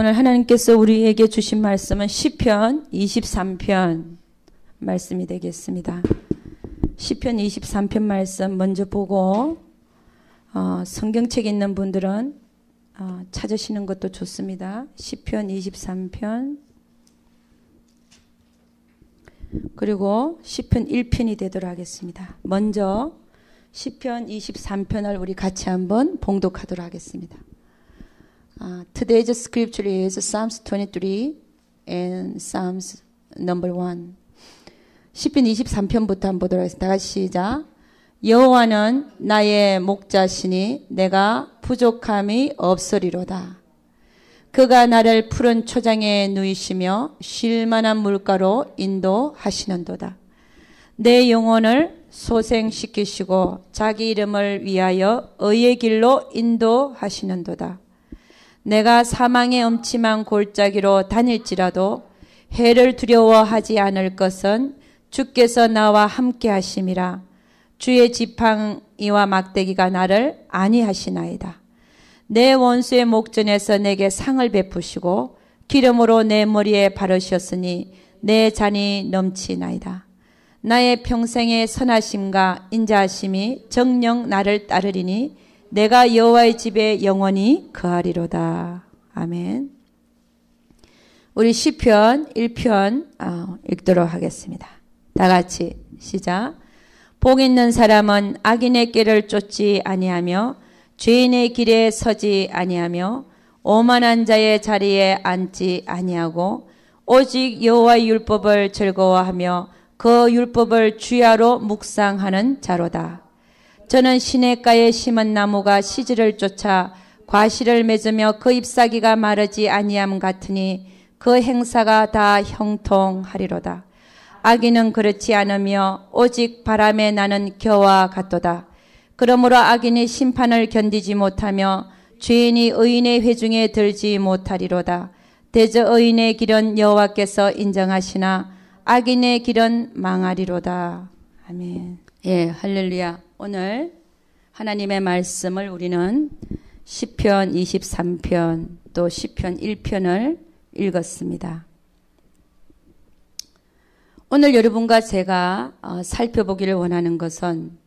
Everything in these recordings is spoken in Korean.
오늘 하나님께서 우리에게 주신 말씀은 시편 23편 말씀이 되겠습니다. 시편 23편 말씀 먼저 보고 성경책 있는 분들은 찾으시는 것도 좋습니다. 시편 23편 그리고 시편 1편이 되도록 하겠습니다. 먼저 시편 23편을 우리 같이 한번 봉독하도록 하겠습니다. Today's scripture is Psalms 23 and Psalms number 1. 시편 23편부터 한번 보도록 하겠습니다. 다시 시작. 여호와는 나의 목자시니 내가 부족함이 없으리로다. 그가 나를 푸른 초장에 누이시며 쉴 만한 물가로 인도하시는도다. 내 영혼을 소생시키시고 자기 이름을 위하여 의의 길로 인도하시는도다. 내가 사망의 음침한 골짜기로 다닐지라도 해를 두려워하지 않을 것은 주께서 나와 함께 하심이라. 주의 지팡이와 막대기가 나를 안위하시나이다. 내 원수의 목전에서 내게 상을 베푸시고 기름으로 내 머리에 바르셨으니 내 잔이 넘치나이다. 나의 평생의 선하심과 인자하심이 정녕 나를 따르리니 내가 여호와의 집에 영원히 거하리로다. 아멘. 우리 시편 1편 읽도록 하겠습니다. 다 같이 시작. 복 있는 사람은 악인의 길을 쫓지 아니하며 죄인의 길에 서지 아니하며 오만한 자의 자리에 앉지 아니하고 오직 여호와의 율법을 즐거워하며 그 율법을 주야로 묵상하는 자로다. 저는 시냇가에 심은 나무가 시지를 쫓아 과실을 맺으며 그 잎사귀가 마르지 아니함 같으니 그 행사가 다 형통하리로다. 악인은 그렇지 않으며 오직 바람에 나는 겨와 같도다. 그러므로 악인이 심판을 견디지 못하며 죄인이 의인의 회중에 들지 못하리로다. 대저 의인의 길은 여호와께서 인정하시나 악인의 길은 망하리로다. 아멘. 예, 할렐루야. 오늘 하나님의 말씀을 우리는 시편 23편 또 시편 1편을 읽었습니다. 오늘 여러분과 제가 살펴보기를 원하는 것은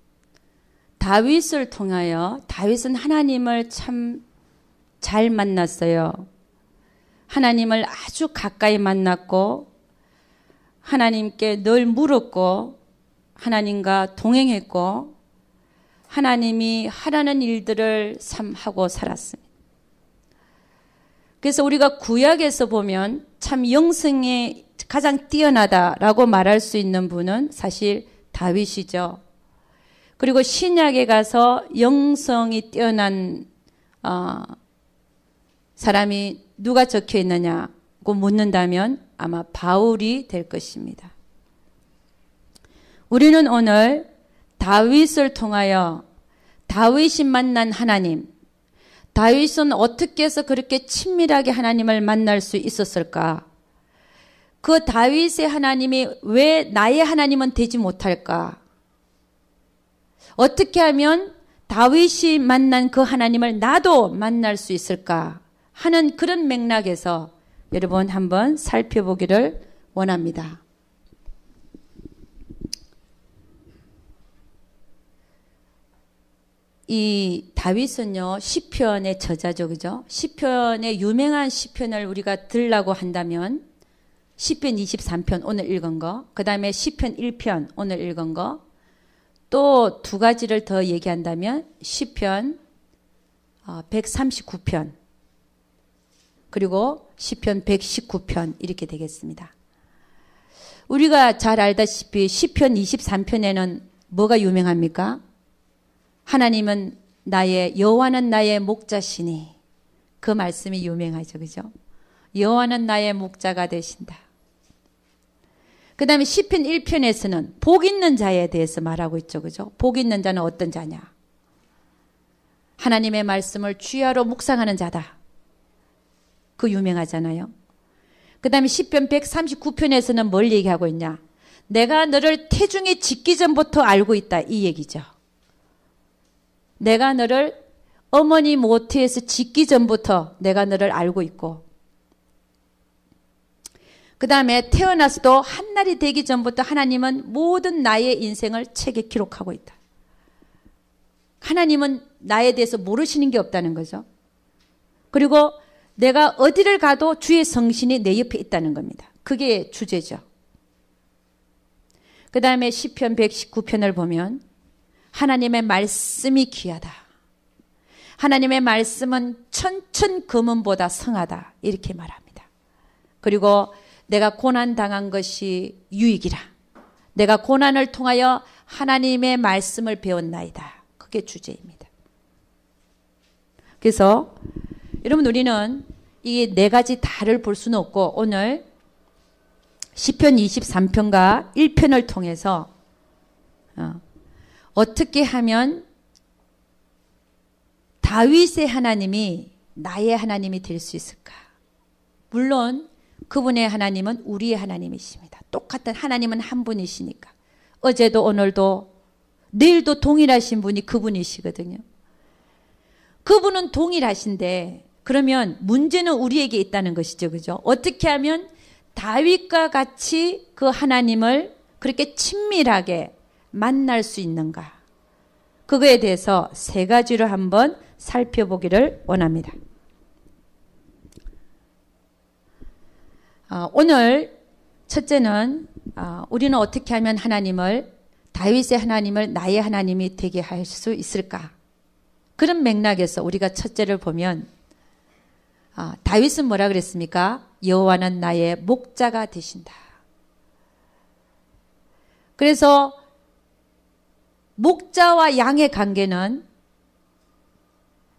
다윗을 통하여 다윗은 하나님을 참 잘 만났어요. 하나님을 아주 가까이 만났고 하나님께 늘 물었고 하나님과 동행했고 하나님이 하라는 일들을 하고 살았습니다. 그래서 우리가 구약에서 보면 참 영성이 가장 뛰어나다라고 말할 수 있는 분은 사실 다윗이죠. 그리고 신약에 가서 영성이 뛰어난 사람이 누가 적혀 있느냐고 묻는다면 아마 바울이 될 것입니다. 우리는 오늘 다윗을 통하여 다윗이 만난 하나님, 다윗은 어떻게 해서 그렇게 친밀하게 하나님을 만날 수 있었을까? 그 다윗의 하나님이 왜 나의 하나님은 되지 못할까? 어떻게 하면 다윗이 만난 그 하나님을 나도 만날 수 있을까? 하는 그런 맥락에서 여러분 한번 살펴보기를 원합니다. 이 다윗은요, 시편의 저자죠, 그죠? 시편의 유명한 시편을 우리가 들라고 한다면 시편 23편 오늘 읽은 거, 그 다음에 시편 1편 오늘 읽은 거, 또 두 가지를 더 얘기한다면 시편 139편 그리고 시편 119편 이렇게 되겠습니다. 우리가 잘 알다시피 시편 23편에는 뭐가 유명합니까? 하나님은 여호와는 나의 목자시니 그 말씀이 유명하죠. 그죠? 여호와는 나의 목자가 되신다. 그 다음에 시편 1편에서는 복 있는 자에 대해서 말하고 있죠. 그죠? 복 있는 자는 어떤 자냐? 하나님의 말씀을 주야로 묵상하는 자다. 그 유명하잖아요. 그 다음에 시편 139편에서는 뭘 얘기하고 있냐? 내가 너를 태중에 짓기 전부터 알고 있다. 이 얘기죠. 내가 너를 어머니 모태에서 짓기 전부터 내가 너를 알고 있고 그 다음에 태어나서도 한날이 되기 전부터 하나님은 모든 나의 인생을 책에 기록하고 있다. 하나님은 나에 대해서 모르시는 게 없다는 거죠. 그리고 내가 어디를 가도 주의 성신이 내 옆에 있다는 겁니다. 그게 주제죠. 그 다음에 시편 119편을 보면 하나님의 말씀이 귀하다. 하나님의 말씀은 천천 금은보다 성하다. 이렇게 말합니다. 그리고 내가 고난당한 것이 유익이라. 내가 고난을 통하여 하나님의 말씀을 배웠나이다. 그게 주제입니다. 그래서 여러분 우리는 이 네 가지 다를 볼 수는 없고 오늘 시편 23편과 1편을 통해서 어떻게 하면 다윗의 하나님이 나의 하나님이 될 수 있을까? 물론 그분의 하나님은 우리의 하나님이십니다. 똑같은 하나님은 한 분이시니까. 어제도 오늘도 내일도 동일하신 분이 그분이시거든요. 그분은 동일하신데 그러면 문제는 우리에게 있다는 것이죠. 그죠? 어떻게 하면 다윗과 같이 그 하나님을 그렇게 친밀하게 만날 수 있는가? 그거에 대해서 세 가지로 한번 살펴보기를 원합니다. 오늘 첫째는 우리는 어떻게 하면 하나님을 다윗의 하나님을 나의 하나님이 되게 할 수 있을까? 그런 맥락에서 우리가 첫째를 보면 다윗은 뭐라 그랬습니까? 여호와는 나의 목자가 되신다. 그래서 목자와 양의 관계는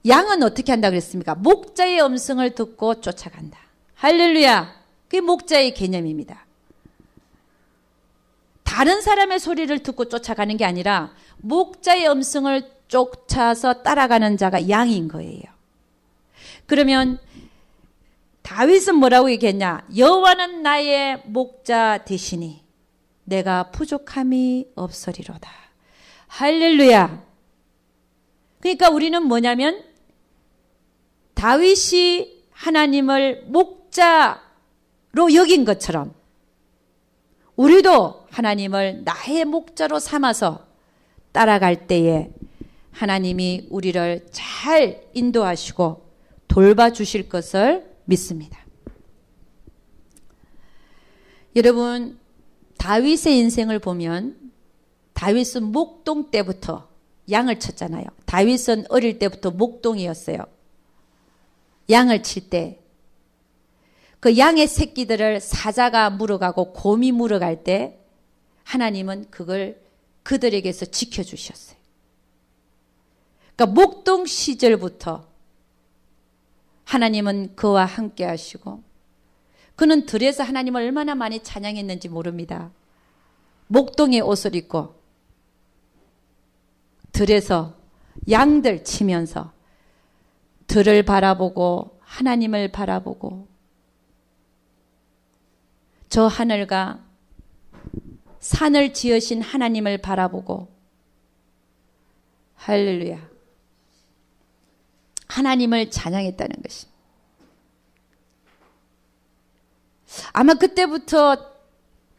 양은 어떻게 한다 그랬습니까? 목자의 음성을 듣고 쫓아간다. 할렐루야. 그게 목자의 개념입니다. 다른 사람의 소리를 듣고 쫓아가는 게 아니라 목자의 음성을 쫓아서 따라가는 자가 양인 거예요. 그러면 다윗은 뭐라고 얘기했냐? 여호와는 나의 목자 되시니 내가 부족함이 없으리로다. 할렐루야. 그러니까 우리는 뭐냐면 다윗이 하나님을 목자로 여긴 것처럼 우리도 하나님을 나의 목자로 삼아서 따라갈 때에 하나님이 우리를 잘 인도하시고 돌봐주실 것을 믿습니다. 여러분, 다윗의 인생을 보면 다윗은 목동 때부터 양을 쳤잖아요. 다윗은 어릴 때부터 목동이었어요. 양을 칠 때 그 양의 새끼들을 사자가 물어가고 곰이 물어갈 때 하나님은 그걸 그들에게서 지켜주셨어요. 그러니까 목동 시절부터 하나님은 그와 함께 하시고 그는 들에서 하나님을 얼마나 많이 찬양했는지 모릅니다. 목동의 옷을 입고 들에서 양들 치면서 들을 바라보고 하나님을 바라보고 저 하늘과 산을 지으신 하나님을 바라보고 할렐루야. 하나님을 찬양했다는 것입니다. 아마 그때부터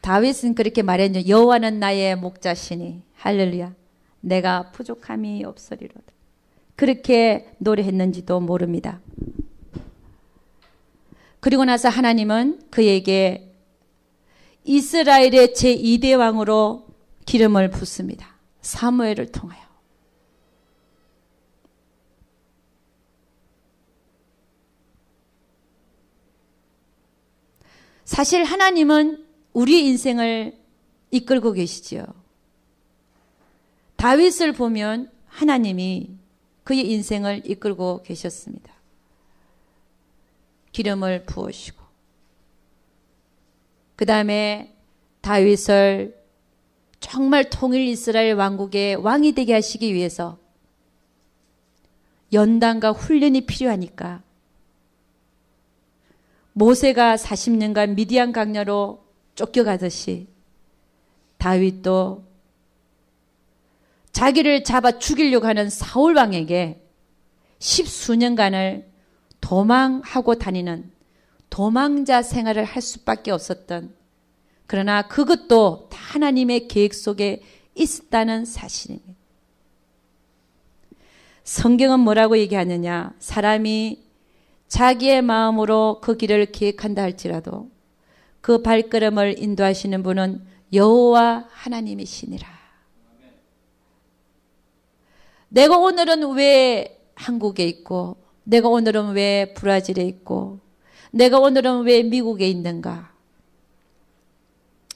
다윗은 그렇게 말했죠. 여호와는 나의 목자시니 할렐루야. 내가 부족함이 없으리로다. 그렇게 노래했는지도 모릅니다. 그리고 나서 하나님은 그에게 이스라엘의 제2대 왕으로 기름을 붓습니다. 사무엘을 통하여. 사실 하나님은 우리의 인생을 이끌고 계시지요. 다윗을 보면 하나님이 그의 인생을 이끌고 계셨습니다. 기름을 부으시고 그 다음에 다윗을 정말 통일 이스라엘 왕국의 왕이 되게 하시기 위해서 연단과 훈련이 필요하니까 모세가 40년간 미디안 광야로 쫓겨가듯이 다윗도 자기를 잡아 죽이려고 하는 사울 왕에게 10수년간을 도망하고 다니는 도망자 생활을 할 수밖에 없었던, 그러나 그것도 다 하나님의 계획 속에 있었다는 사실입니다. 성경은 뭐라고 얘기하느냐? 사람이 자기의 마음으로 그 길을 계획한다 할지라도 그 발걸음을 인도하시는 분은 여호와 하나님이시니라. 내가 오늘은 왜 한국에 있고, 내가 오늘은 왜 브라질에 있고, 내가 오늘은 왜 미국에 있는가?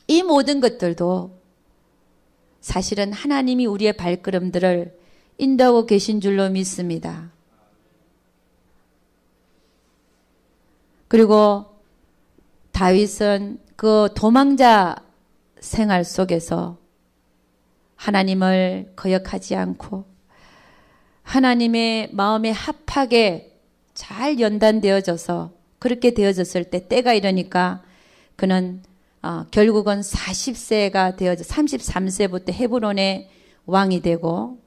이 모든 것들도 사실은 하나님이 우리의 발걸음들을 인도하고 계신 줄로 믿습니다. 그리고 다윗은 그 도망자 생활 속에서 하나님을 거역하지 않고 하나님의 마음에 합하게 잘 연단되어져서, 그렇게 되어졌을 때 때가 이르니까 그는 결국은 40세가 되어져 33세부터 헤브론의 왕이 되고,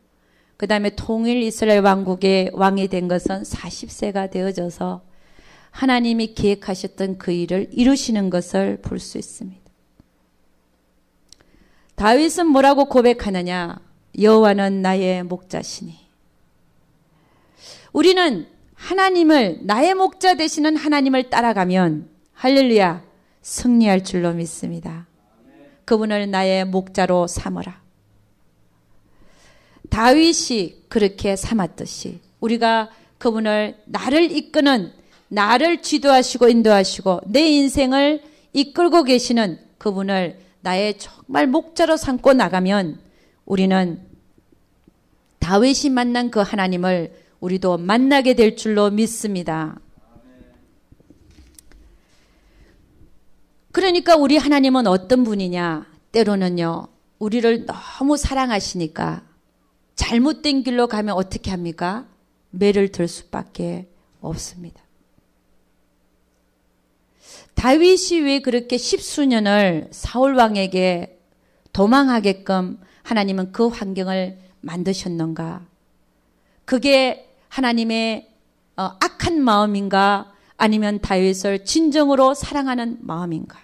그 다음에 통일 이스라엘 왕국의 왕이 된 것은 40세가 되어져서 하나님이 계획하셨던 그 일을 이루시는 것을 볼 수 있습니다. 다윗은 뭐라고 고백하느냐? 여호와는 나의 목자시니. 우리는 하나님을, 나의 목자 되시는 하나님을 따라가면 할렐루야 승리할 줄로 믿습니다. 그분을 나의 목자로 삼으라. 다윗이 그렇게 삼았듯이 우리가 그분을, 나를 이끄는, 나를 지도하시고 인도하시고 내 인생을 이끌고 계시는 그분을 나의 정말 목자로 삼고 나가면 우리는 다윗이 만난 그 하나님을 우리도 만나게 될 줄로 믿습니다. 그러니까 우리 하나님은 어떤 분이냐? 때로는요, 우리를 너무 사랑하시니까 잘못된 길로 가면 어떻게 합니까? 매를 들 수밖에 없습니다. 다윗이 왜 그렇게 십수년을 사울 왕에게 도망하게끔 하나님은 그 환경을 만드셨는가? 그게 하나님의 악한 마음인가? 아니면 다윗을 진정으로 사랑하는 마음인가?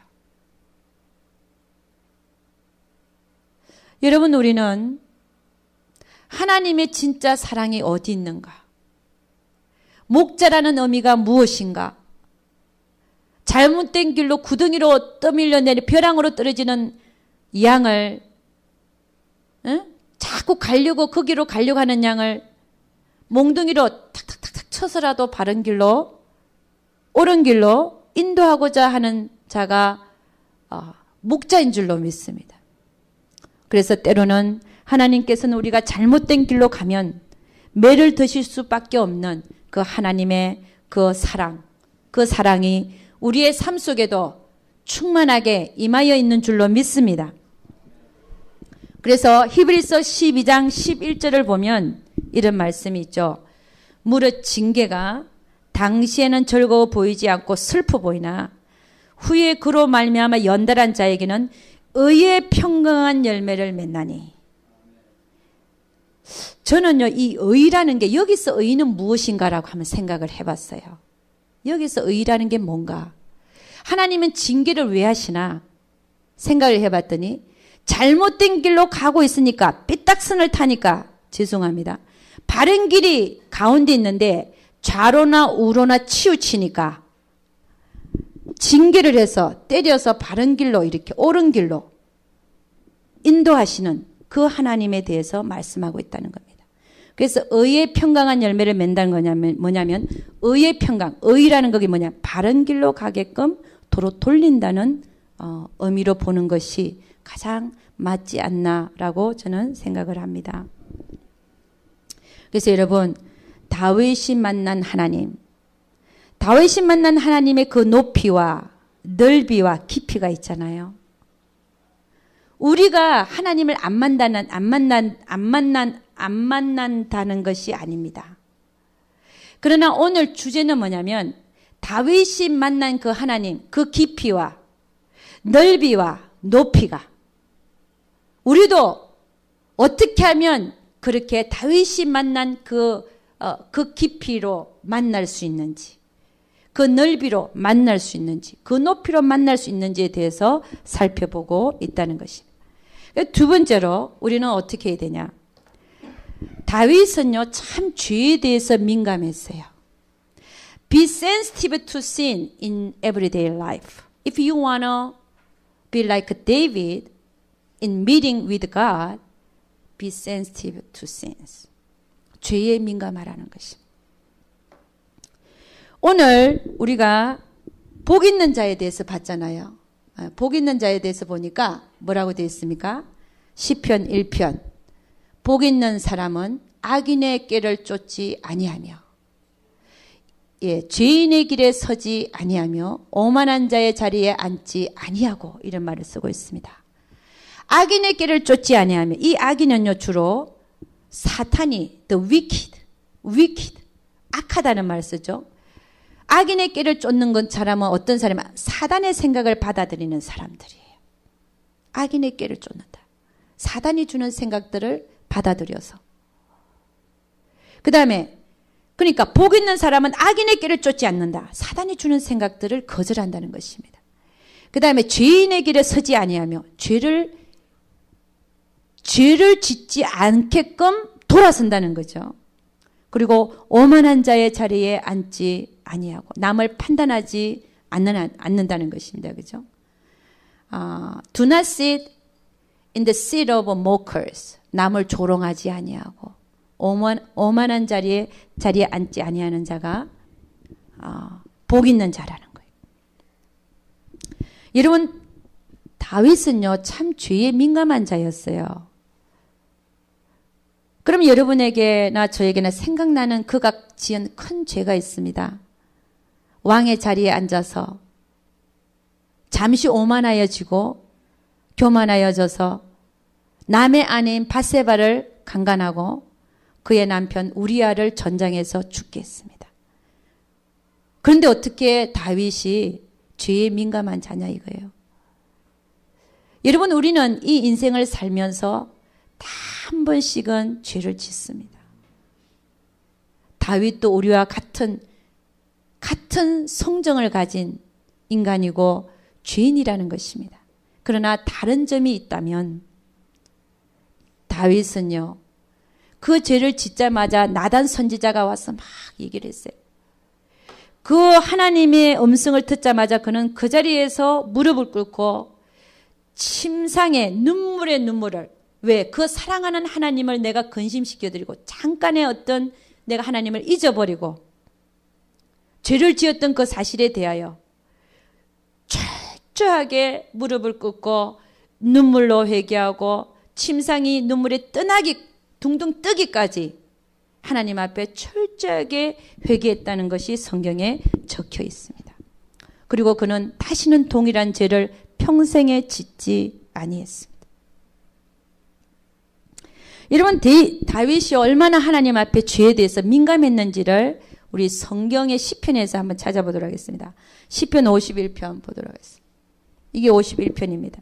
여러분, 우리는 하나님의 진짜 사랑이 어디 있는가? 목자라는 의미가 무엇인가? 잘못된 길로 구덩이로 떠밀려 내리 벼랑으로 떨어지는 양을 자꾸 가려고, 그 길로 가려고 하는 양을 몽둥이로 탁탁탁탁 쳐서라도 바른 길로, 옳은 길로 인도하고자 하는 자가 목자인 줄로 믿습니다. 그래서 때로는 하나님께서는 우리가 잘못된 길로 가면 매를 드실 수밖에 없는 그 하나님의 그 사랑, 그 사랑이 우리의 삶 속에도 충만하게 임하여 있는 줄로 믿습니다. 그래서 히브리서 12장 11절을 보면 이런 말씀이 있죠. 무릇 징계가 당시에는 즐거워 보이지 않고 슬퍼 보이나 후에 그로 말미암아 연달한 자에게는 의의 평강한 열매를 맺나니. 저는요, 이 의라는 게, 여기서 의는 무엇인가라고 한번 생각을 해봤어요. 여기서 의라는 게 뭔가? 하나님은 징계를 왜 하시나 생각을 해봤더니 잘못된 길로 가고 있으니까, 삐딱선을 타니까, 죄송합니다, 바른 길이 가운데 있는데 좌로나 우로나 치우치니까 징계를 해서 때려서 바른 길로, 이렇게 옳은 길로 인도하시는 그 하나님에 대해서 말씀하고 있다는 겁니다. 그래서 의의 평강한 열매를 맺는다는 거냐면 뭐냐면, 의의 평강, 의라는 것이 뭐냐, 바른 길로 가게끔 도로 돌린다는 의미로 보는 것이 가장 맞지 않나라고 저는 생각을 합니다. 그래서 여러분, 다윗이 만난 하나님, 다윗이 만난 하나님의 그 높이와 넓이와 깊이가 있잖아요. 우리가 하나님을 안 만난다는 것이 아닙니다. 그러나 오늘 주제는 뭐냐면, 다윗이 만난 그 하나님, 그 깊이와 넓이와 높이가, 우리도 어떻게 하면 그렇게 다윗이 만난 그 깊이로 만날 수 있는지, 그 넓이로 만날 수 있는지, 그 높이로 만날 수 있는지에 대해서 살펴보고 있다는 것입니다. 두 번째로 우리는 어떻게 해야 되냐? 다윗은요, 참 죄에 대해서 민감했어요. Be sensitive to sin in everyday life. If you want to be like David in meeting with God, be sensitive to sins. 죄에 민감하라는 것입니다. 오늘 우리가 복 있는 자에 대해서 봤잖아요. 복 있는 자에 대해서 보니까 뭐라고 되어 있습니까? 시편 1편. 복 있는 사람은 악인의 꾀를 쫓지 아니하며, 죄인의 길에 서지 아니하며 오만한 자의 자리에 앉지 아니하고, 이런 말을 쓰고 있습니다. 악인의 길을 쫓지 아니하며, 이 악인은요 주로 사탄이 the wicked 악하다는 말을 쓰죠. 악인의 길을 쫓는 건 사람은 어떤 사람은 사단의 생각을 받아들이는 사람들이에요. 악인의 길을 쫓는다. 사단이 주는 생각들을 받아들여서. 그 다음에 그러니까 복 있는 사람은 악인의 길을 쫓지 않는다. 사단이 주는 생각들을 거절한다는 것입니다. 그 다음에 죄인의 길에 서지 아니하며 죄를 짓지 않게끔 돌아선다는 거죠. 그리고 오만한 자의 자리에 앉지 아니하고 남을 판단하지 않는다는 것입니다. 그죠? Do not sit in the seat of mockers. 남을 조롱하지 아니하고 오만한 자리에 앉지 아니하는 자가 복 있는 자라는 거예요. 여러분, 다윗은요 참 죄에 민감한 자였어요. 그럼 여러분에게나 저에게나 생각나는 그가 지은 큰 죄가 있습니다. 왕의 자리에 앉아서 잠시 오만하여지고 교만하여져서 남의 아내인 밧세바를 강간하고 그의 남편 우리아를 전장에서 죽게 했습니다. 그런데 어떻게 다윗이 죄에 민감한 자냐 이거예요. 여러분, 우리는 이 인생을 살면서 다 한 번씩은 죄를 짓습니다. 다윗도 우리와 같은 성정을 가진 인간이고 죄인이라는 것입니다. 그러나 다른 점이 있다면 다윗은요, 그 죄를 짓자마자 나단 선지자가 와서 막 얘기를 했어요. 그 하나님의 음성을 듣자마자 그는 그 자리에서 무릎을 꿇고 침상에 눈물의 눈물을, 왜? 그 사랑하는 하나님을 내가 근심시켜드리고 잠깐의 어떤 내가 하나님을 잊어버리고 죄를 지었던 그 사실에 대하여 철저하게 무릎을 꿇고 눈물로 회개하고 침상이 눈물에 둥둥 뜨기까지 하나님 앞에 철저하게 회개했다는 것이 성경에 적혀 있습니다. 그리고 그는 다시는 동일한 죄를 평생에 짓지 아니했습니다. 여러분, 다윗이 얼마나 하나님 앞에 죄에 대해서 민감했는지를 우리 성경의 시편에서 한번 찾아보도록 하겠습니다. 시편 51편 보도록 하겠습니다. 이게 51편입니다.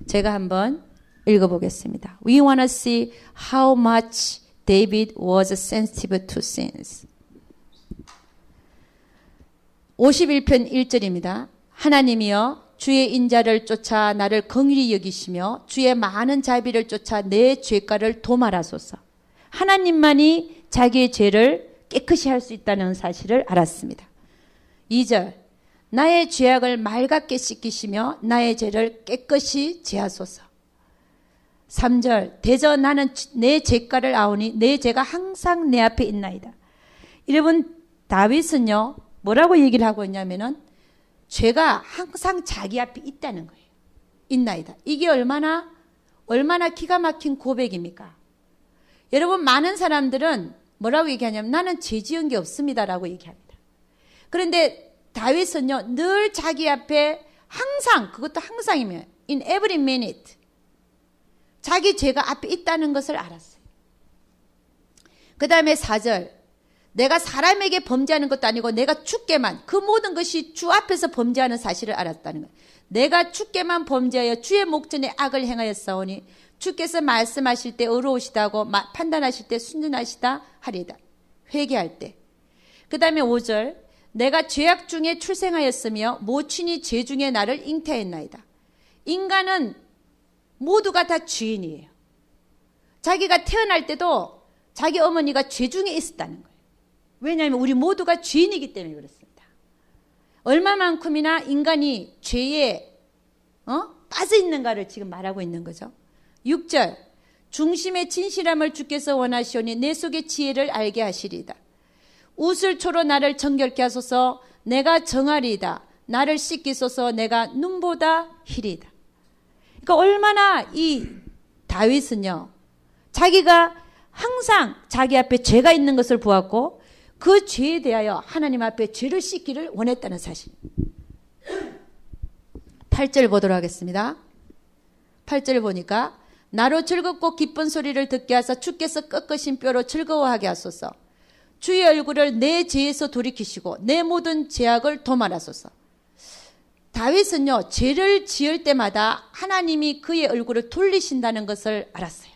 제가 한번 읽어보겠습니다. We want to see how much David was sensitive to sins. 51편 1절입니다. 하나님이여, 주의 인자를 쫓아 나를 긍휼히 여기시며 주의 많은 자비를 쫓아 내 죄가를 도말하소서. 하나님만이 자기의 죄를 깨끗이 할 수 있다는 사실을 알았습니다. 2절, 나의 죄악을 맑게 씻기시며 나의 죄를 깨끗이 제하소서. 3절, 대저 나는 내 죄가를 아오니 내 죄가 항상 내 앞에 있나이다. 여러분, 다윗은요 뭐라고 얘기를 하고 있냐면은 죄가 항상 자기 앞에 있다는 거예요. 있나이다. 이게 얼마나 기가 막힌 고백입니까? 여러분, 많은 사람들은 뭐라고 얘기하냐면 나는 죄 지은 게 없습니다라고 얘기합니다. 그런데 다윗은요 늘 자기 앞에 항상, 그것도 항상이면 in every minute 자기 죄가 앞에 있다는 것을 알았어요. 그 다음에 4절, 내가 사람에게 범죄하는 것도 아니고 내가 주께만, 그 모든 것이 주 앞에서 범죄하는 사실을 알았다는 거예요. 내가 주께만 범죄하여 주의 목전에 악을 행하였사오니 주께서 말씀하실 때 의로우시다고 판단하실 때 순전하시다 하리이다. 회개할 때. 그 다음에 5절, 내가 죄악 중에 출생하였으며 모친이 죄 중에 나를 잉태했나이다. 인간은 모두가 다 죄인이에요. 자기가 태어날 때도 자기 어머니가 죄 중에 있었다는 거예요. 왜냐하면 우리 모두가 죄인이기 때문에 그렇습니다. 얼마만큼이나 인간이 죄에 빠져 있는가를 지금 말하고 있는 거죠. 6절 중심의 진실함을 주께서 원하시오니 내 속의 지혜를 알게 하시리이다. 우슬초로 나를 정결케 하소서. 내가 정하리이다. 나를 씻기소서. 내가 눈보다 희리이다. 그러니까 얼마나 이 다윗은요, 자기가 항상 자기 앞에 죄가 있는 것을 보았고 그 죄에 대하여 하나님 앞에 죄를 씻기를 원했다는 사실. 8절 보도록 하겠습니다. 8절 보니까 나로 즐겁고 기쁜 소리를 듣게 하사 주께서 꺾으신 뼈로 즐거워하게 하소서. 주의 얼굴을 내 죄에서 돌이키시고 내 모든 죄악을 도말하소서. 다윗은요, 죄를 지을 때마다 하나님이 그의 얼굴을 돌리신다는 것을 알았어요.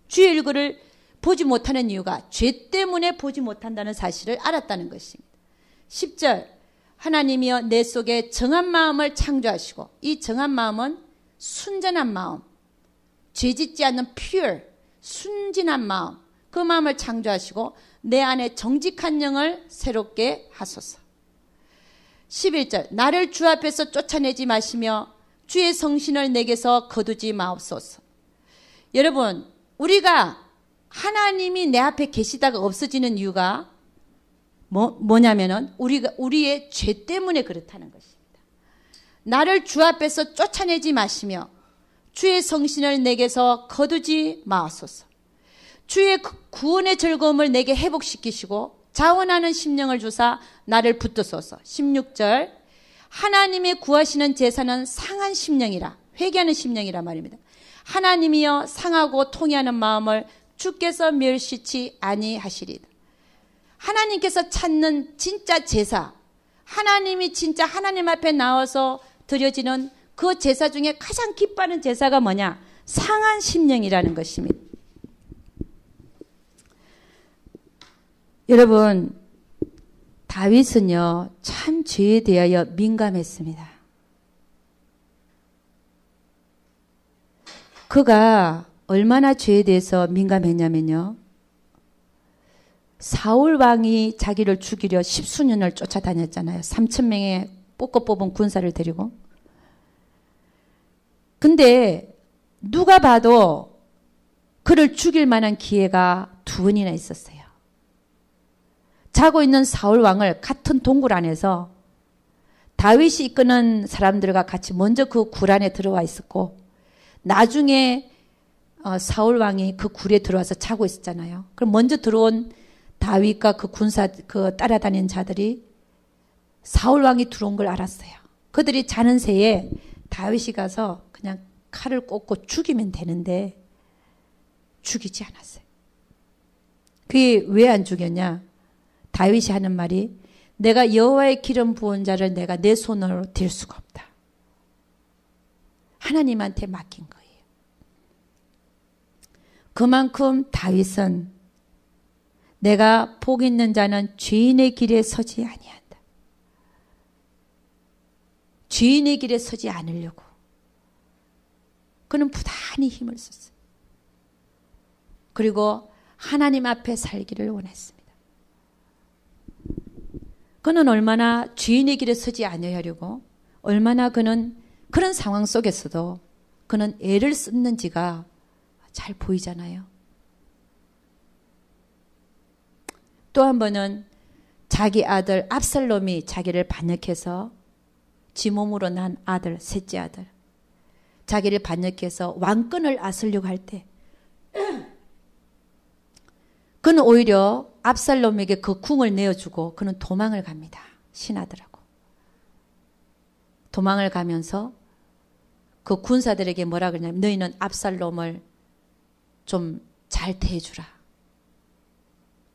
주의 얼굴을 보지 못하는 이유가 죄 때문에 보지 못한다는 사실을 알았다는 것입니다. 10절 하나님이여 내 속에 정한 마음을 창조하시고, 이 정한 마음은 순전한 마음, 죄짓지 않는 pure, 순진한 마음, 그 마음을 창조하시고 내 안에 정직한 영을 새롭게 하소서. 11절 나를 주 앞에서 쫓아내지 마시며 주의 성신을 내게서 거두지 마옵소서. 여러분, 우리가 하나님이 내 앞에 계시다가 없어지는 이유가 뭐냐면은 우리의 죄 때문에 그렇다는 것입니다. 나를 주 앞에서 쫓아내지 마시며 주의 성신을 내게서 거두지 마옵소서. 주의 구원의 즐거움을 내게 회복시키시고 자원하는 심령을 주사 나를 붙드소서. 16절 하나님의 구하시는 제사는 상한 심령이라, 회개하는 심령이라 말입니다. 하나님이여 상하고 통회하는 마음을 주께서 멸시치 아니하시리다. 하나님께서 찾는 진짜 제사, 하나님이 진짜 하나님 앞에 나와서 드려지는 그 제사 중에 가장 기뻐하는 제사가 뭐냐? 상한 심령이라는 것입니다. 여러분, 다윗은요, 참 죄에 대하여 민감했습니다. 그가 얼마나 죄에 대해서 민감했냐면요, 사울 왕이 자기를 죽이려 십수년을 쫓아다녔잖아요. 3,000명의 뽑은 군사를 데리고. 근데 누가 봐도 그를 죽일 만한 기회가 2번이나 있었어요. 자고 있는 사울 왕을 같은 동굴 안에서 다윗이 이끄는 사람들과 같이 먼저 그 굴 안에 들어와 있었고, 나중에 사울 왕이 그 굴에 들어와서 자고 있었잖아요. 그럼 먼저 들어온 다윗과 그 군사, 따라다니는 자들이 사울 왕이 들어온 걸 알았어요. 그들이 자는 새에 다윗이 가서 그냥 칼을 꽂고 죽이면 되는데 죽이지 않았어요. 그게 왜 안 죽였냐? 다윗이 하는 말이 내가 여호와의 기름 부은 자를 내가 내 손으로 댈 수가 없다. 하나님한테 맡긴 거예요. 그만큼 다윗은 내가 복 있는 자는 죄인의 길에 서지 아니한다. 죄인의 길에 서지 않으려고 그는 부단히 힘을 썼어요. 그리고 하나님 앞에 살기를 원했습니다. 그는 얼마나 죄인의 길에 서지 아니하려고, 얼마나 그는 그런 상황 속에서도 그는 애를 썼는지가 잘 보이잖아요. 또 한 번은 자기 아들 압살롬이 자기를 반역해서 지 몸으로 난 아들, 셋째 아들, 자기를 반역해서 왕권을 앗으려고 할 때 그는 오히려 압살롬에게 그 궁을 내어주고 그는 도망을 갑니다. 신하들하고. 도망을 가면서 그 군사들에게 뭐라 그러냐면 너희는 압살롬을 좀 잘 대해주라.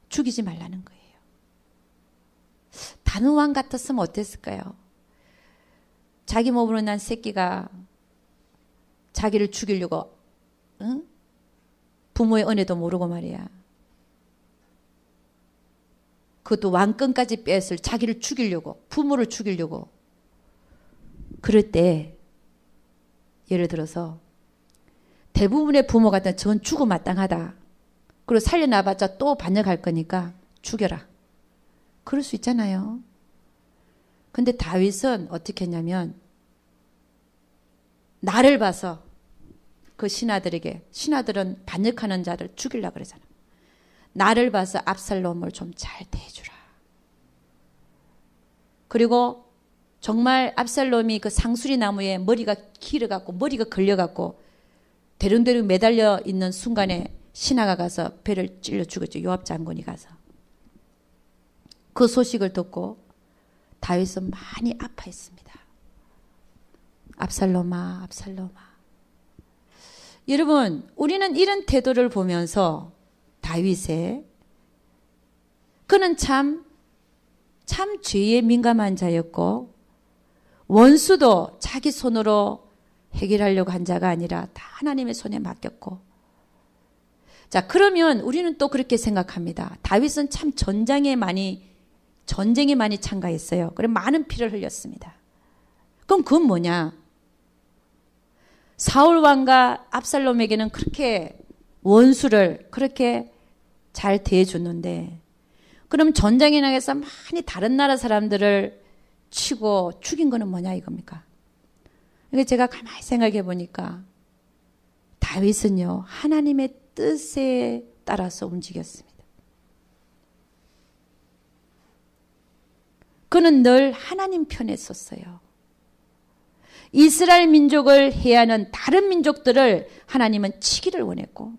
죽이지 말라는 거예요. 다른 왕 같았으면 어땠을까요? 자기 몸으로 난 새끼가 자기를 죽이려고, 응? 부모의 은혜도 모르고 말이야. 그것도 왕권까지 뺏을 자기를 죽이려고, 부모를 죽이려고. 그럴 때 예를 들어서 대부분의 부모 같은 전 죽어 마땅하다. 그리고 살려놔봤자 또 반역할 거니까 죽여라. 그럴 수 있잖아요. 근데 다윗은 어떻게 했냐면 나를 봐서 그 신하들에게, 신하들은 반역하는 자를 죽이려고 그러잖아. 나를 봐서 압살롬을 좀 잘 대해주라. 그리고 정말 압살롬이 그 상수리 나무에 머리가 길어갖고 머리가 걸려갖고 대릉대릉 매달려 있는 순간에 신하가 가서 배를 찔러 죽었죠. 요압 장군이 가서. 그 소식을 듣고 다윗은 많이 아파했습니다. 압살롬아, 압살롬아. 여러분, 우리는 이런 태도를 보면서 다윗의 그는 참 죄에 민감한 자였고 원수도 자기 손으로 해결하려고 한 자가 아니라 다 하나님의 손에 맡겼고. 자, 그러면 우리는 또 그렇게 생각합니다. 다윗은 참 전쟁에 많이 참가했어요. 그래 많은 피를 흘렸습니다. 그럼 그건 뭐냐? 사울 왕과 압살롬에게는 그렇게 원수를 그렇게 잘 대해줬는데, 그럼 전쟁에 나가서 많이 다른 나라 사람들을 치고 죽인 거는 뭐냐 이겁니까? 그러니까 제가 가만히 생각해 보니까 다윗은요, 하나님의 뜻에 따라서 움직였습니다. 그는 늘 하나님 편에 섰어요. 이스라엘 민족을 해하는 다른 민족들을 하나님은 치기를 원했고,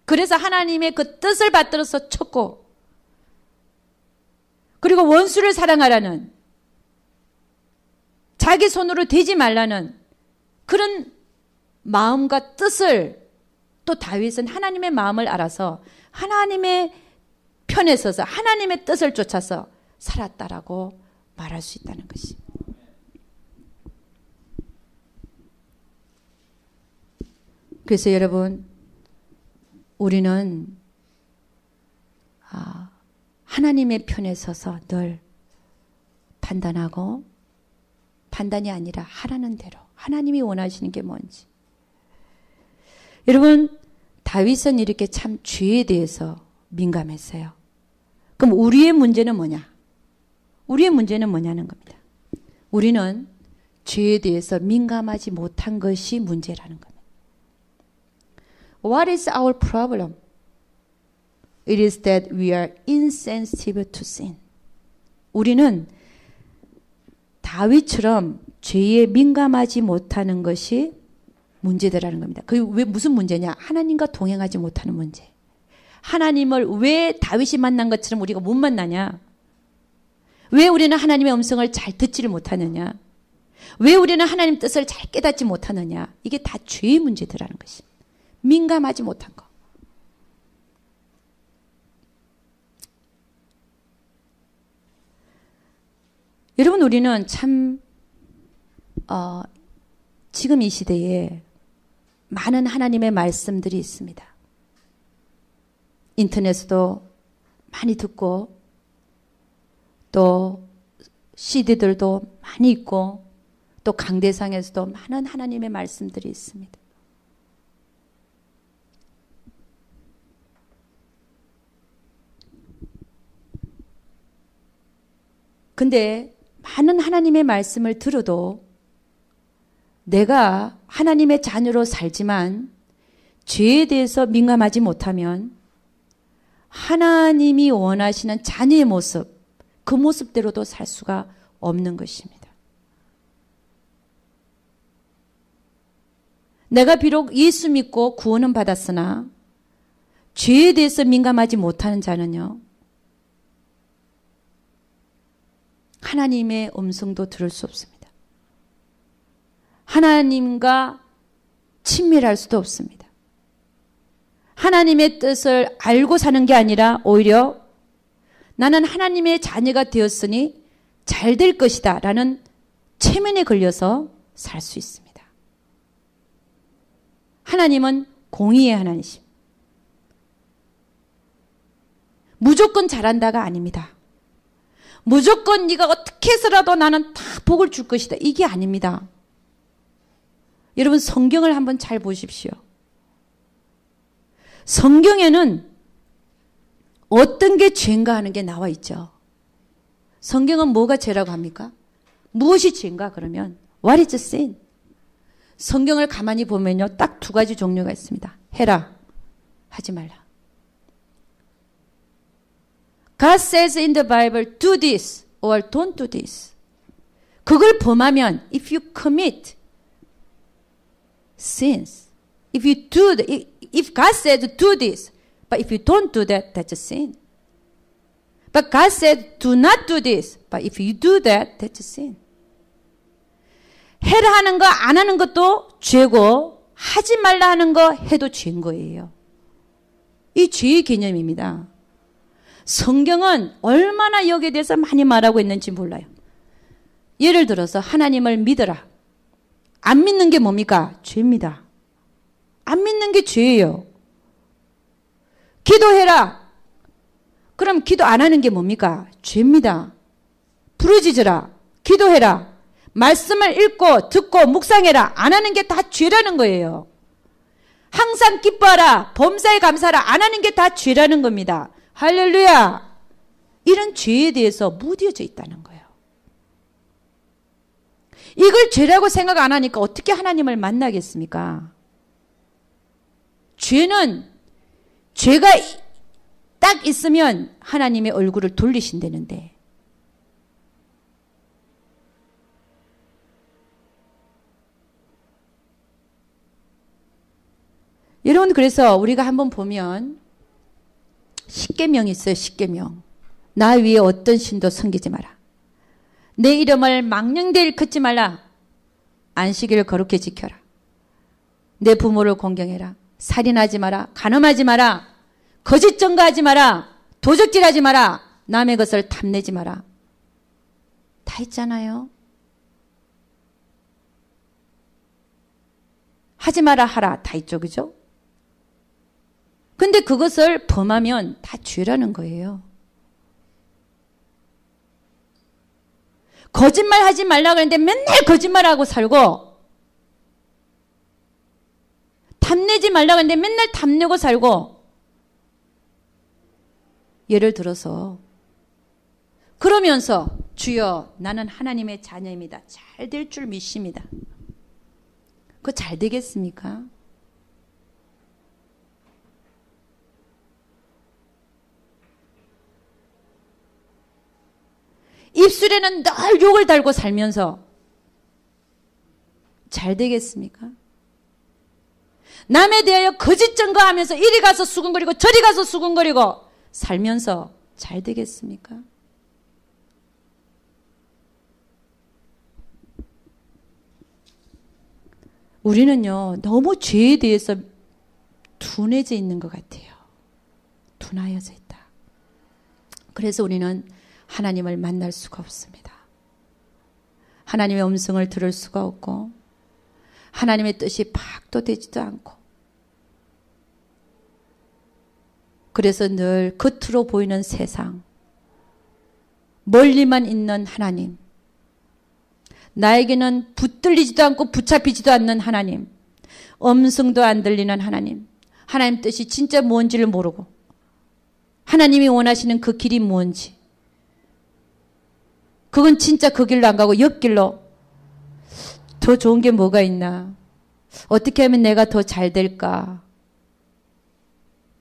그래서 하나님의 그 뜻을 받들어서 쳤고, 그리고 원수를 사랑하라는, 자기 손으로 대지 말라는 그런 마음과 뜻을, 또 다윗은 하나님의 마음을 알아서 하나님의 편에 서서 하나님의 뜻을 쫓아서 살았다라고 말할 수 있다는 것입니다. 그래서 여러분, 우리는 하나님의 편에 서서 늘 판단하고, 판단이 아니라 하라는 대로 하나님이 원하시는 게 뭔지. 여러분, 다윗은 이렇게 참 죄에 대해서 민감했어요. 그럼 우리의 문제는 뭐냐? 우리의 문제는 뭐냐는 겁니다. 우리는 죄에 대해서 민감하지 못한 것이 문제라는 겁니다. What is our problem? It is that we are insensitive to sin. 우리는 다윗처럼 죄에 민감하지 못하는 것이 문제다라는 겁니다. 그게 왜 무슨 문제냐? 하나님과 동행하지 못하는 문제. 하나님을 왜 다윗이 만난 것처럼 우리가 못 만나냐? 왜 우리는 하나님의 음성을 잘 듣지를 못하느냐? 왜 우리는 하나님 뜻을 잘 깨닫지 못하느냐? 이게 다 죄의 문제들라는 것입니다. 민감하지 못한 거. 여러분, 우리는 참 지금 이 시대에 많은 하나님의 말씀들이 있습니다. 인터넷에도 많이 듣고 또 CD들도 많이 있고 또 강대상에서도 많은 하나님의 말씀들이 있습니다. 근데 많은 하나님의 말씀을 들어도 내가 하나님의 자녀로 살지만 죄에 대해서 민감하지 못하면 하나님이 원하시는 자녀의 모습, 그 모습대로도 살 수가 없는 것입니다. 내가 비록 예수 믿고 구원은 받았으나 죄에 대해서 민감하지 못하는 자는요, 하나님의 음성도 들을 수 없습니다. 하나님과 친밀할 수도 없습니다. 하나님의 뜻을 알고 사는 게 아니라 오히려 나는 하나님의 자녀가 되었으니 잘 될 것이다 라는 체면에 걸려서 살 수 있습니다. 하나님은 공의의 하나님이십니다. 무조건 잘한다가 아닙니다. 무조건 네가 어떻게 해서라도 나는 다 복을 줄 것이다. 이게 아닙니다. 여러분 성경을 한번 잘 보십시오. 성경에는 어떤 게 죄인가 하는 게 나와 있죠. 성경은 뭐가 죄라고 합니까? 무엇이 죄인가 그러면 What is sin? 성경을 가만히 보면요. 딱 두 가지 종류가 있습니다. 해라. 하지 말라. God says in the Bible, do this or don't do this. 그걸 범하면 if you commit sins, if God says do this, but if you don't do that, that's a sin. But God said do not do this, but if you do that, that's a sin. 해라 하는 거 안 하는 것도 죄고 하지 말라 하는 거 해도 죄인 거예요. 이 죄의 개념입니다. 성경은 얼마나 여기에 대해서 많이 말하고 있는지 몰라요. 예를 들어서 하나님을 믿어라. 안 믿는 게 뭡니까? 죄입니다. 안 믿는 게 죄예요. 기도해라. 그럼 기도 안 하는 게 뭡니까? 죄입니다. 부르짖으라. 기도해라. 말씀을 읽고 듣고 묵상해라. 안 하는 게 다 죄라는 거예요. 항상 기뻐하라. 범사에 감사하라. 안 하는 게 다 죄라는 겁니다. 할렐루야. 이런 죄에 대해서 무뎌져 있다는 거예요. 이걸 죄라고 생각 안 하니까 어떻게 하나님을 만나겠습니까? 죄는 죄가 딱 있으면 하나님의 얼굴을 돌리신다는데 여러분 그래서 우리가 한번 보면 십계명이 있어요. 십계명. 나 위에 어떤 신도 섬기지 마라. 내 이름을 망령되이 일컫지 말라. 안식일을 거룩히 지켜라. 내 부모를 공경해라. 살인하지 마라. 간음하지 마라. 거짓 증거하지 마라. 도적질하지 마라. 남의 것을 탐내지 마라. 다 있잖아요. 하지 마라 하라 다 있죠. 그죠? 근데 그것을 범하면 다 죄라는 거예요. 거짓말 하지 말라 그랬는데 맨날 거짓말하고 살고 탐내지 말라 그랬는데 맨날 탐내고 살고 예를 들어서 그러면서 주여 나는 하나님의 자녀입니다. 잘 될 줄 믿습니다. 그거 잘 되겠습니까? 입술에는 늘 욕을 달고 살면서 잘 되겠습니까? 남에 대하여 거짓 증거하면서 이리 가서 수군거리고 저리 가서 수군거리고 살면서 잘 되겠습니까? 우리는요 너무 죄에 대해서 둔해져 있는 것 같아요. 둔하여져 있다. 그래서 우리는 하나님을 만날 수가 없습니다. 하나님의 음성을 들을 수가 없고 하나님의 뜻이 파악도 되지도 않고 그래서 늘 겉으로 보이는 세상 멀리만 있는 하나님 나에게는 붙들리지도 않고 붙잡히지도 않는 하나님 음성도 안 들리는 하나님 하나님 뜻이 진짜 뭔지를 모르고 하나님이 원하시는 그 길이 뭔지 그건 진짜 그 길로 안 가고 옆길로 더 좋은 게 뭐가 있나? 어떻게 하면 내가 더 잘 될까?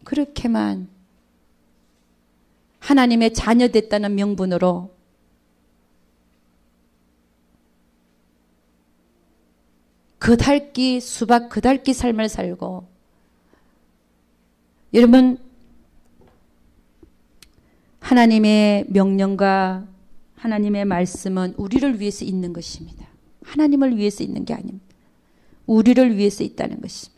그렇게만 하나님의 자녀 됐다는 명분으로 그달기 수박 그달기 삶을 살고 여러분 하나님의 명령과 하나님의 말씀은 우리를 위해서 있는 것입니다. 하나님을 위해서 있는 게 아닙니다. 우리를 위해서 있다는 것입니다.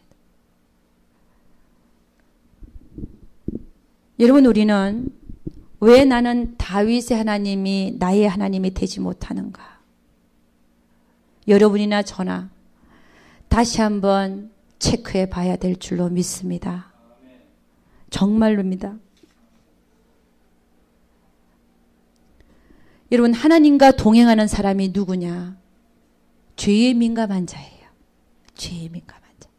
여러분 우리는 왜 나는 다윗의 하나님이 나의 하나님이 되지 못하는가? 여러분이나 저나 다시 한번 체크해 봐야 될 줄로 믿습니다. 정말로입니다. 여러분, 하나님과 동행하는 사람이 누구냐? 죄에 민감한 자예요. 죄에 민감한 자.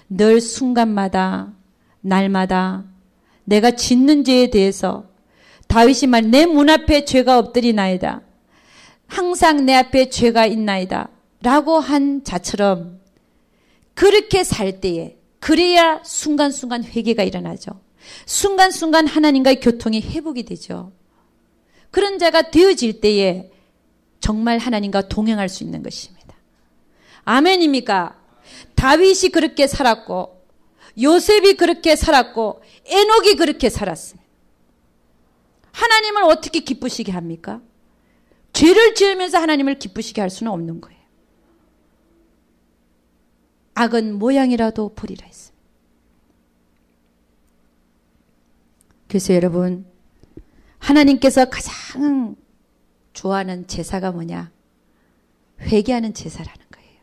늘 순간마다, 날마다 내가 짓는 죄에 대해서 다윗이 말, 내 문 앞에 죄가 엎드리나이다. 항상 내 앞에 죄가 있나이다. 라고 한 자처럼 그렇게 살 때에 그래야 순간순간 회개가 일어나죠. 순간순간 하나님과의 교통이 회복이 되죠. 그런 자가 되어질 때에 정말 하나님과 동행할 수 있는 것입니다. 아멘입니까? 다윗이 그렇게 살았고 요셉이 그렇게 살았고 에녹이 그렇게 살았습니다. 하나님을 어떻게 기쁘시게 합니까? 죄를 지으면서 하나님을 기쁘시게 할 수는 없는 거예요. 악은 모양이라도 버리라 했습니다. 그래서 여러분, 하나님께서 가장 좋아하는 제사가 뭐냐? 회개하는 제사라는 거예요.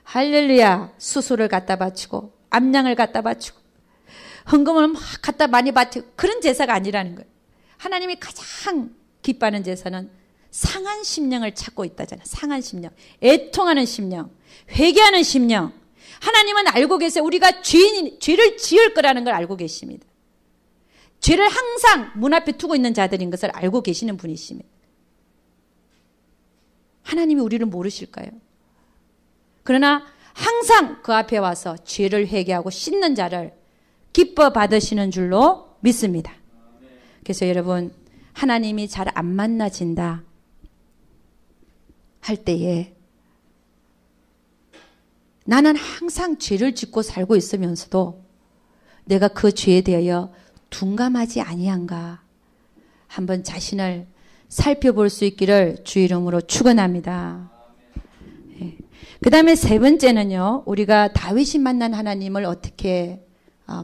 할렐루야. 수소를 갖다 바치고 암양을 갖다 바치고 헌금을 막 갖다 많이 바치고 그런 제사가 아니라는 거예요. 하나님이 가장 기뻐하는 제사는 상한 심령을 찾고 있다잖아요. 상한 심령, 애통하는 심령, 회개하는 심령. 하나님은 알고 계세요. 우리가 죄를 지을 거라는 걸 알고 계십니다. 죄를 항상 문 앞에 두고 있는 자들인 것을 알고 계시는 분이십니다. 하나님이 우리를 모르실까요? 그러나 항상 그 앞에 와서 죄를 회개하고 씻는 자를 기뻐 받으시는 줄로 믿습니다. 그래서 여러분, 하나님이 잘 안 만나진다 할 때에 나는 항상 죄를 짓고 살고 있으면서도 내가 그 죄에 대하여 둔감하지 아니한가 한번 자신을 살펴볼 수 있기를 주 이름으로 축원합니다. 예. 그 다음에 세 번째는요, 우리가 다윗이 만난 하나님을 어떻게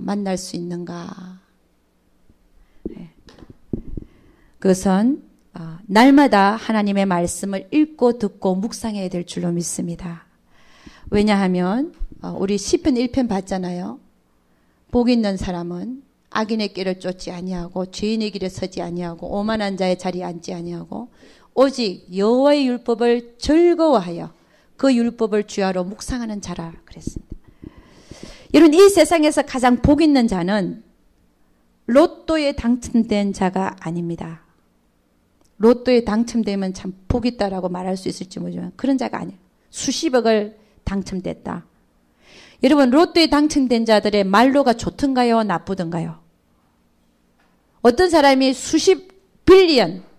만날 수 있는가. 예. 그것은 날마다 하나님의 말씀을 읽고 듣고 묵상해야 될 줄로 믿습니다. 왜냐하면 우리 시편 1편 봤잖아요. 복 있는 사람은 악인의 길을 쫓지 아니하고 죄인의 길에 서지 아니하고 오만한 자의 자리에 앉지 아니하고 오직 여호와의 율법을 즐거워하여 그 율법을 주야로 묵상하는 자라 그랬습니다. 여러분, 이 세상에서 가장 복 있는 자는 로또에 당첨된 자가 아닙니다. 로또에 당첨되면 참 복 있다라고 말할 수 있을지 모르지만 그런 자가 아니에요. 수십억을 당첨됐다. 여러분, 로또에 당첨된 자들의 말로가 좋던가요? 나쁘던가요? 어떤 사람이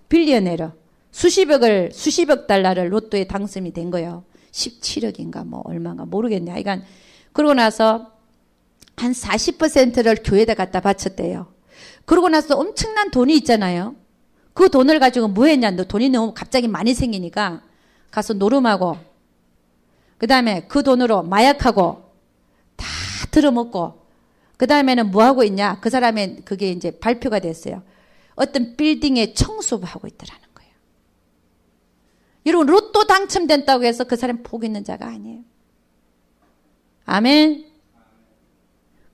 빌리언에러 수십억 달러를 로또에 당첨이 된 거예요. 17억인가 뭐 얼마인가 모르겠네. 하여간 그러고 나서 한 40%를 교회에다 갖다 바쳤대요. 그러고 나서 엄청난 돈이 있잖아요. 그 돈을 가지고 뭐 했냐? 너 돈이 너무 갑자기 많이 생기니까 가서 노름하고 그 다음에 그 돈으로 마약하고 다 들어먹고 그 다음에는 뭐 하고 있냐? 그 사람의 그게 이제 발표가 됐어요. 어떤 빌딩에 청소하고 있더라는 거예요. 여러분, 로또 당첨된다고 해서 그 사람 복 있는 자가 아니에요. 아멘.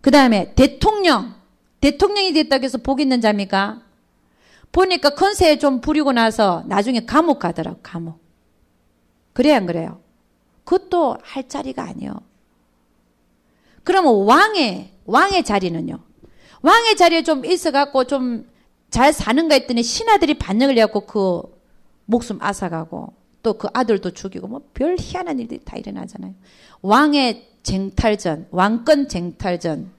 그 다음에 대통령이 됐다고 해서 복 있는 자입니까? 보니까 컨세에 좀 부리고 나서 나중에 감옥 가더라고. 감옥. 그래야 안 그래요? 그것도 할 자리가 아니에요. 그러면 왕의 자리는요? 왕의 자리에 좀 있어갖고 좀 잘 사는가 했더니 신하들이 반역을 해갖고 그 목숨 앗아가고 또 그 아들도 죽이고 뭐 별 희한한 일들이 다 일어나잖아요. 왕의 쟁탈전, 왕권 쟁탈전.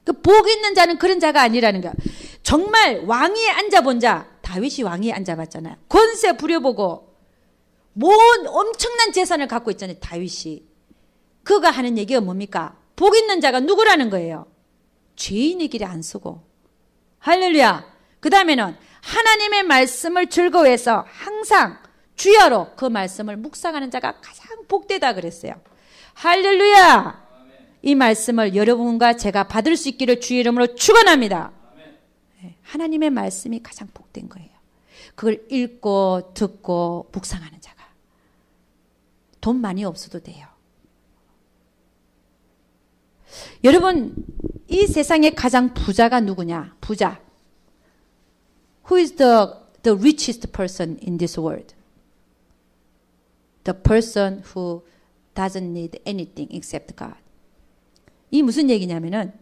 그 복 있는 자는 그런 자가 아니라는 거야. 정말 왕위에 앉아본 자, 다윗이 왕위에 앉아봤잖아요. 권세 부려보고 뭔 엄청난 재산을 갖고 있잖아요. 다윗이. 그가 하는 얘기가 뭡니까? 복 있는 자가 누구라는 거예요? 죄인의 길에 안 서고. 할렐루야. 그 다음에는 하나님의 말씀을 즐거워해서 항상 주야로 그 말씀을 묵상하는 자가 가장 복되다 그랬어요. 할렐루야. 이 말씀을 여러분과 제가 받을 수 있기를 주의 이름으로 축원합니다. 하나님의 말씀이 가장 복된 거예요. 그걸 읽고 듣고 묵상하는 자가. 돈 많이 없어도 돼요. 여러분, 이 세상에 가장 부자가 누구냐? 부자. Who is the richest person in this world? The person who doesn't need anything except God. 이 무슨 얘기냐면은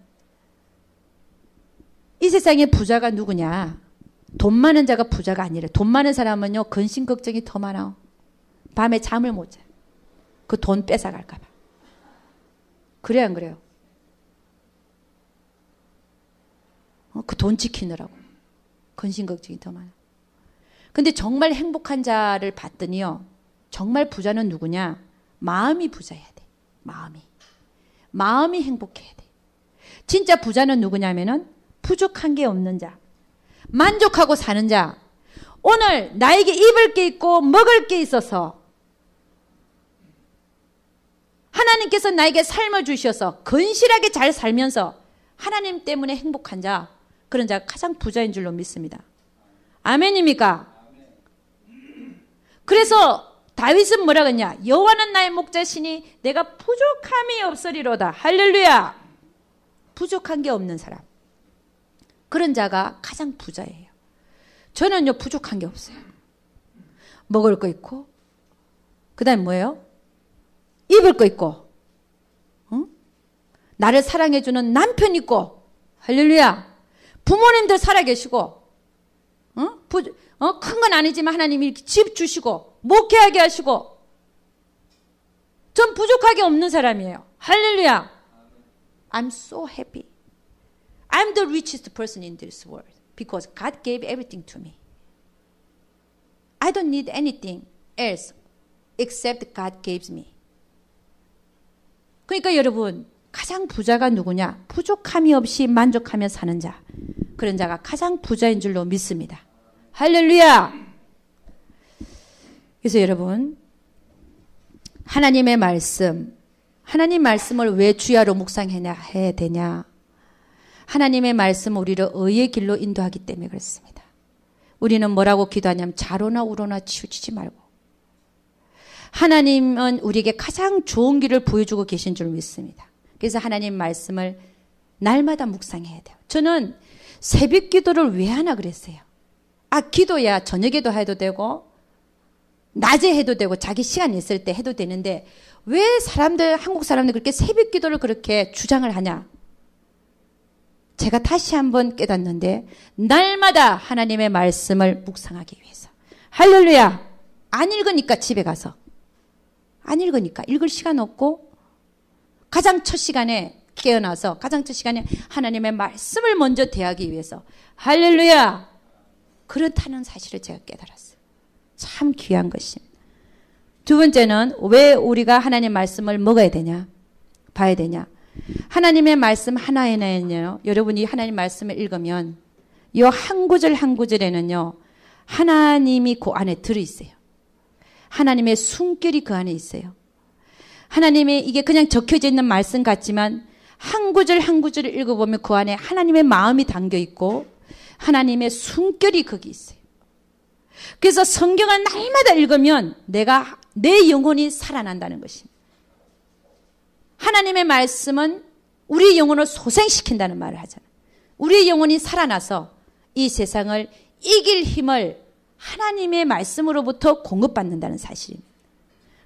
이 세상에 부자가 누구냐? 돈 많은 자가 부자가 아니래. 돈 많은 사람은요, 근심 걱정이 더 많아. 밤에 잠을 못 자. 그 돈 뺏어갈까 봐. 그래 안 그래요? 그 돈 지키느라고. 근심 걱정이 더 많아. 근데 정말 행복한 자를 봤더니요, 정말 부자는 누구냐? 마음이 부자여야 돼. 마음이 행복해야 돼. 진짜 부자는 누구냐면은 부족한 게 없는 자. 만족하고 사는 자. 오늘 나에게 입을 게 있고 먹을 게 있어서 하나님께서 나에게 삶을 주셔서 건실하게 잘 살면서 하나님 때문에 행복한 자, 그런 자가 가장 부자인 줄로 믿습니다. 아멘입니까? 그래서 다윗은 뭐라 그랬냐? 여호와는 나의 목자시니 내가 부족함이 없으리로다. 할렐루야. 부족한 게 없는 사람, 그런 자가 가장 부자예요. 저는요, 부족한 게 없어요. 먹을 거 있고, 그 다음에 뭐예요? 입을 거 있고, 나를 사랑해주는 남편 있고, 할렐루야. 부모님들 살아계시고, 큰 건 아니지만 하나님이 이렇게 집 주시고, 목회하게 하시고, 전 부족하게 없는 사람이에요. 할렐루야. I'm so happy. I'm the richest person in this world because God gave everything to me. I don't need anything else except God gives me. 그러니까 여러분, 가장 부자가 누구냐? 부족함이 없이 만족하며 사는 자. 그런 자가 가장 부자인 줄로 믿습니다. 할렐루야! 그래서 여러분, 하나님의 말씀, 하나님 말씀을 왜 주야로 묵상해야 되냐? 하나님의 말씀은 우리를 의의 길로 인도하기 때문에 그렇습니다. 우리는 뭐라고 기도하냐면 좌로나 우로나 치우치지 말고, 하나님은 우리에게 가장 좋은 길을 보여주고 계신 줄 믿습니다. 그래서 하나님 말씀을 날마다 묵상해야 돼요. 저는 새벽 기도를 왜 하나 그랬어요. 기도야 저녁에도 해도 되고 낮에 해도 되고 자기 시간 있을 때 해도 되는데 왜 한국 사람들 그렇게 새벽 기도를 그렇게 주장을 하냐? 제가 다시 한번 깨닫는데, 날마다 하나님의 말씀을 묵상하기 위해서. 할렐루야! 안 읽으니까 집에 가서. 안 읽으니까. 읽을 시간 없고, 가장 첫 시간에 깨어나서 가장 첫 시간에 하나님의 말씀을 먼저 대하기 위해서. 할렐루야! 그렇다는 사실을 제가 깨달았어요. 참 귀한 것입니다. 두 번째는 왜 우리가 하나님 말씀을 먹어야 되냐? 봐야 되냐? 하나님의 말씀 하나에는요, 여러분이 하나님 말씀을 읽으면 이 한 구절 한 구절에는요, 하나님이 그 안에 들어있어요. 하나님의 숨결이 그 안에 있어요. 하나님의, 이게 그냥 적혀져 있는 말씀 같지만 한 구절 한 구절을 읽어보면 그 안에 하나님의 마음이 담겨 있고 하나님의 숨결이 거기 있어요. 그래서 성경을 날마다 읽으면 내 영혼이 살아난다는 것입니다. 하나님의 말씀은 우리의 영혼을 소생시킨다는 말을 하잖아요. 우리의 영혼이 살아나서 이 세상을 이길 힘을 하나님의 말씀으로부터 공급받는다는 사실입니다.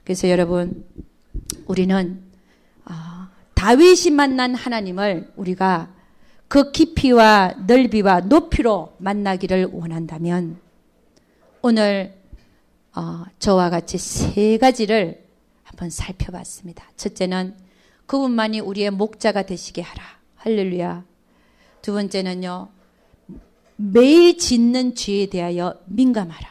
그래서 여러분, 우리는 다윗이 만난 하나님을 우리가 그 깊이와 넓이와 높이로 만나기를 원한다면 오늘 저와 같이 세 가지를 한번 살펴봤습니다. 첫째는 그분만이 우리의 목자가 되시게 하라. 할렐루야. 두 번째는요, 매일 짓는 죄에 대하여 민감하라.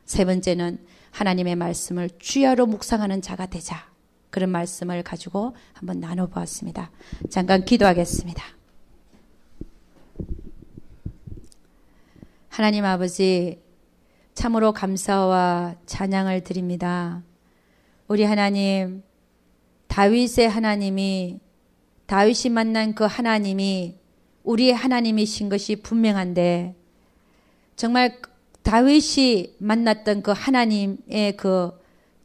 세 번째는 하나님의 말씀을 주야로 묵상하는 자가 되자. 그런 말씀을 가지고 한번 나눠보았습니다. 잠깐 기도하겠습니다. 하나님 아버지, 참으로 감사와 찬양을 드립니다. 우리 하나님, 다윗의 하나님이, 다윗이 만난 그 하나님이 우리의 하나님이신 것이 분명한데, 정말 다윗이 만났던 그 하나님의 그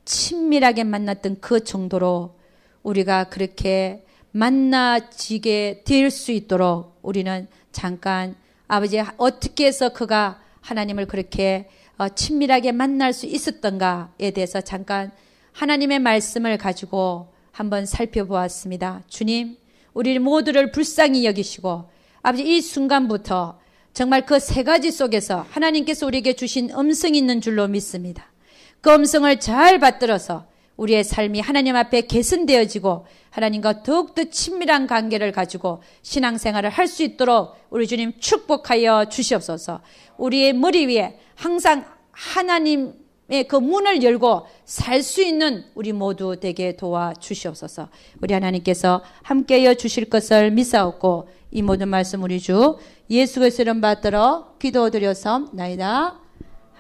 친밀하게 만났던 그 정도로 우리가 그렇게 만나지게 될 수 있도록 우리는 잠깐 아버지 어떻게 해서 그가 하나님을 그렇게 친밀하게 만날 수 있었던가에 대해서 잠깐 하나님의 말씀을 가지고 한번 살펴보았습니다. 주님, 우리 모두를 불쌍히 여기시고 아버지 이 순간부터 정말 그 세 가지 속에서 하나님께서 우리에게 주신 음성이 있는 줄로 믿습니다. 그 음성을 잘 받들어서 우리의 삶이 하나님 앞에 개선되어지고 하나님과 더욱더 친밀한 관계를 가지고 신앙생활을 할 수 있도록 우리 주님 축복하여 주시옵소서. 우리의 머리 위에 항상 하나님의 그 문을 열고 살 수 있는 우리 모두 되게 도와주시옵소서. 우리 하나님께서 함께하여 주실 것을 믿사옵고 이 모든 말씀 우리 주 예수 그리스도를 받들어 기도드려서나이다.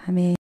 아멘.